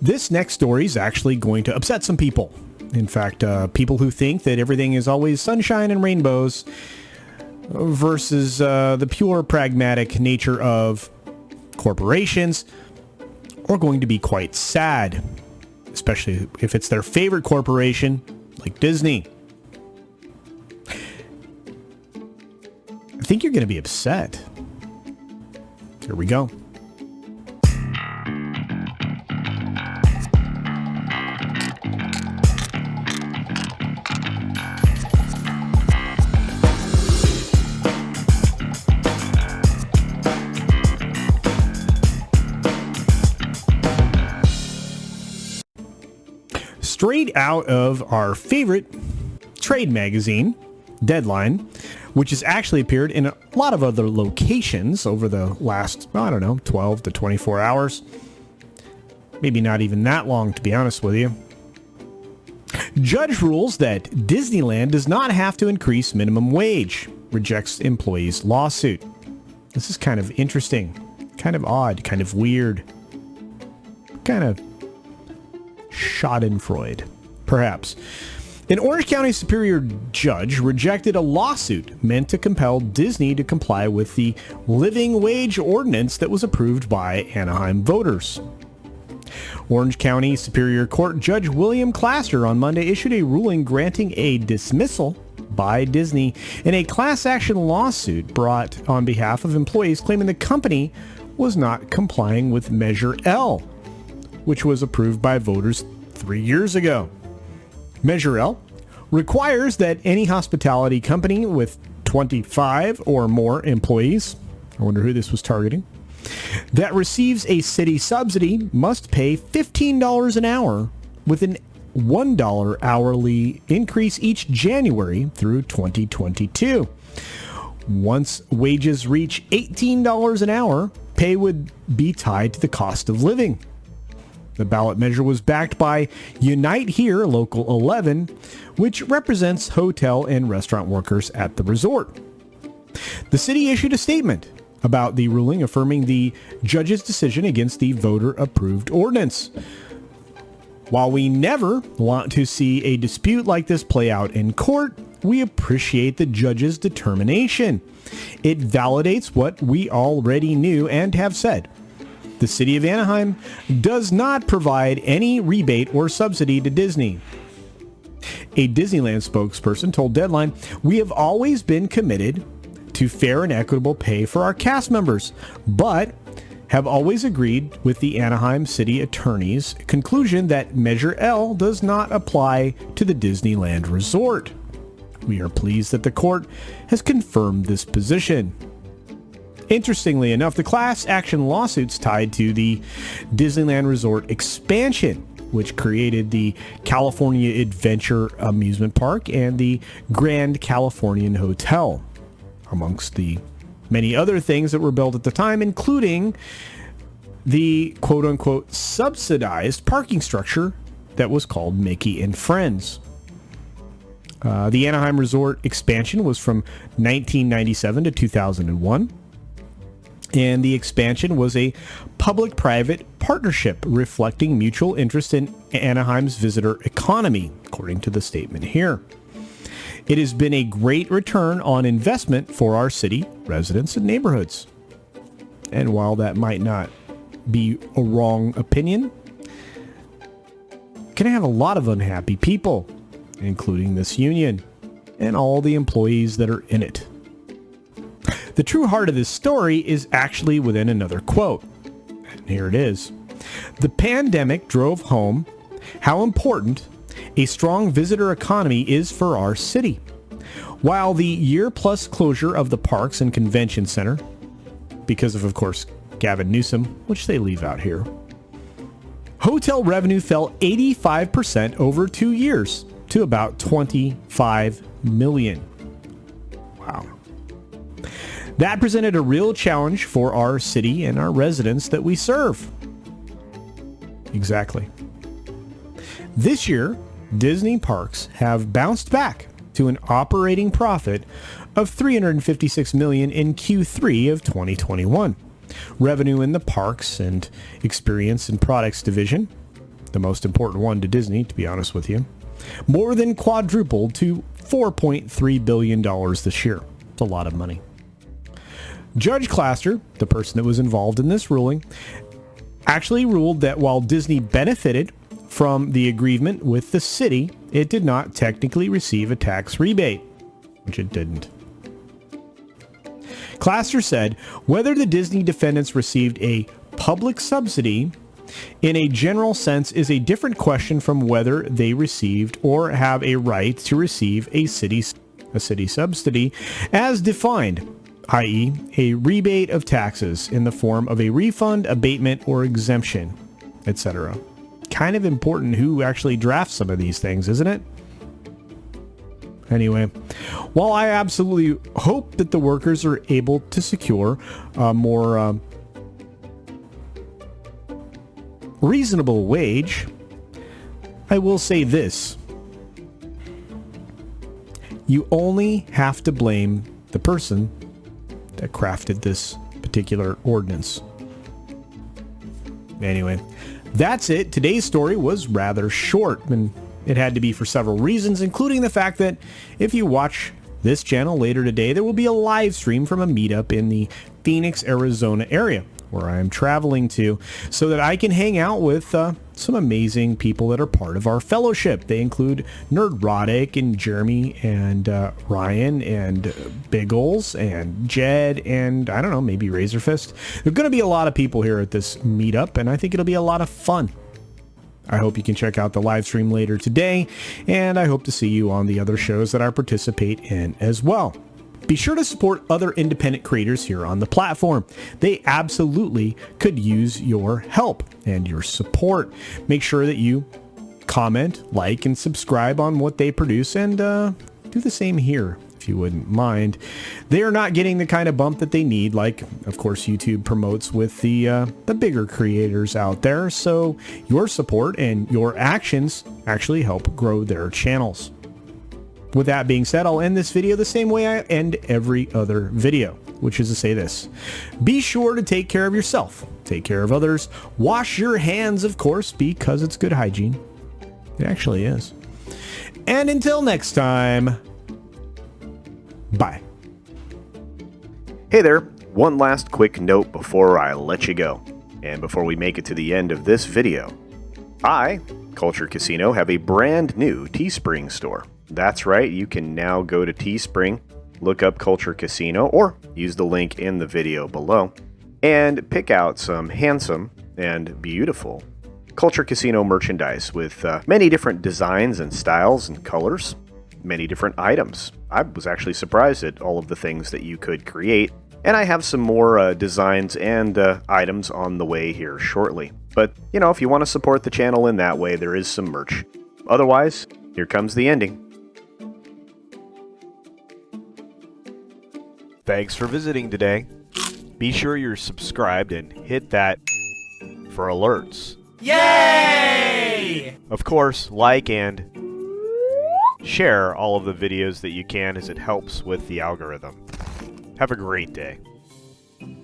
This next story is actually going to upset some people. In fact, people who think that everything is always sunshine and rainbows versus the pure pragmatic nature of corporations are going to be quite sad, especially if it's their favorite corporation like Disney. I think you're going to be upset. Here we go. Straight out of our favorite trade magazine, Deadline, which has actually appeared in a lot of other locations over the last, 12 to 24 hours. Maybe not even that long, to be honest with you. Judge rules that Disneyland does not have to increase minimum wage, rejects employees' lawsuit. This is kind of interesting, kind of odd, kind of weird, kind of schadenfreude, perhaps. An Orange County Superior Judge rejected a lawsuit meant to compel Disney to comply with the living wage ordinance that was approved by Anaheim voters. Orange County Superior Court Judge William Classer on Monday issued a ruling granting a dismissal by Disney in a class action lawsuit brought on behalf of employees claiming the company was not complying with Measure L, which was approved by voters 3 years ago. Measure L requires that any hospitality company with 25 or more employees, I wonder who this was targeting, that receives a city subsidy must pay $15 an hour with an $1 hourly increase each January through 2022. Once wages reach $18 an hour, pay would be tied to the cost of living. The ballot measure was backed by Unite Here Local 11, which represents hotel and restaurant workers at the resort. The city issued a statement about the ruling affirming the judge's decision against the voter-approved ordinance. While we never want to see a dispute like this play out in court, we appreciate the judge's determination. It validates what we already knew and have said. The city of Anaheim does not provide any rebate or subsidy to Disney. A Disneyland spokesperson told Deadline, "We have always been committed to fair and equitable pay for our cast members, but have always agreed with the Anaheim City Attorney's conclusion that Measure L does not apply to the Disneyland Resort. We are pleased that the court has confirmed this position." Interestingly enough, the class action lawsuits tied to the Disneyland Resort expansion, which created the California Adventure Amusement Park and the Grand Californian Hotel, amongst the many other things that were built at the time, including the quote-unquote subsidized parking structure that was called Mickey and Friends. The Anaheim Resort expansion was from 1997 to 2001. And the expansion was a public-private partnership reflecting mutual interest in Anaheim's visitor economy, according to the statement here. It has been a great return on investment for our city, residents, and neighborhoods. And while that might not be a wrong opinion, can have a lot of unhappy people, including this union and all the employees that are in it. The true heart of this story is actually within another quote. And here it is. "The pandemic drove home how important a strong visitor economy is for our city. While the year-plus closure of the parks and convention center, because of course, Gavin Newsom, which they leave out here, hotel revenue fell 85% over 2 years to about $25 million. Wow. That presented a real challenge for our city and our residents that we serve." Exactly. This year, Disney parks have bounced back to an operating profit of $356 million in Q3 of 2021. Revenue in the Parks and Experience and Products division the most important one to Disney, to be honest with you, more than quadrupled to $4.3 billion this year. It's a lot of money. Judge Claster, the person that was involved in this ruling, actually ruled that while Disney benefited from the agreement with the city, it did not technically receive a tax rebate, which it didn't. Claster said whether the Disney defendants received a public subsidy in a general sense is a different question from whether they received or have a right to receive a city subsidy as defined, i.e. a rebate of taxes in the form of a refund, abatement, or exemption, etc. Kind of important who actually drafts some of these things, isn't it? Anyway, while I absolutely hope that the workers are able to secure a more reasonable wage, I will say this. You only have to blame the person that crafted this particular ordinance. Anyway, that's it. Today's story was rather short, and it had to be for several reasons, including the fact that if you watch this channel later today, there will be a live stream from a meetup in the Phoenix, Arizona area where I am traveling to so that I can hang out with some amazing people that are part of our fellowship. They include Nerdrotic and Jeremy and Ryan and Biggles and Jed and I don't know, maybe Razorfist. There's going to be a lot of people here at this meetup, and I think it'll be a lot of fun. I hope you can check out the live stream later today, and I hope to see you on the other shows that I participate in as well. Be sure to support other independent creators here on the platform. They absolutely could use your help and your support. Make sure that you comment, like, and subscribe on what they produce, and do the same here, if you wouldn't mind. They are not getting the kind of bump that they need, like, of course, YouTube promotes with the bigger creators out there, so your support and your actions actually help grow their channels. With that being said, I'll end this video the same way I end every other video, which is to say this. Be sure to take care of yourself, take care of others, wash your hands, of course, because it's good hygiene. It actually is. And until next time, bye. Hey there, one last quick note before I let you go, and before we make it to the end of this video. I, CultureCasino, have a brand new Teespring store. That's right, you can now go to Teespring, look up CultureCasino, or use the link in the video below, and pick out some handsome and beautiful CultureCasino merchandise with many different designs and styles and colors, many different items. I was actually surprised at all of the things that you could create, and I have some more designs and items on the way here shortly. But, you know, if you want to support the channel in that way, there is some merch. Otherwise, here comes the ending. Thanks for visiting today. Be sure you're subscribed and hit that for alerts. Yay! Of course, like and share all of the videos that you can, as it helps with the algorithm. Have a great day.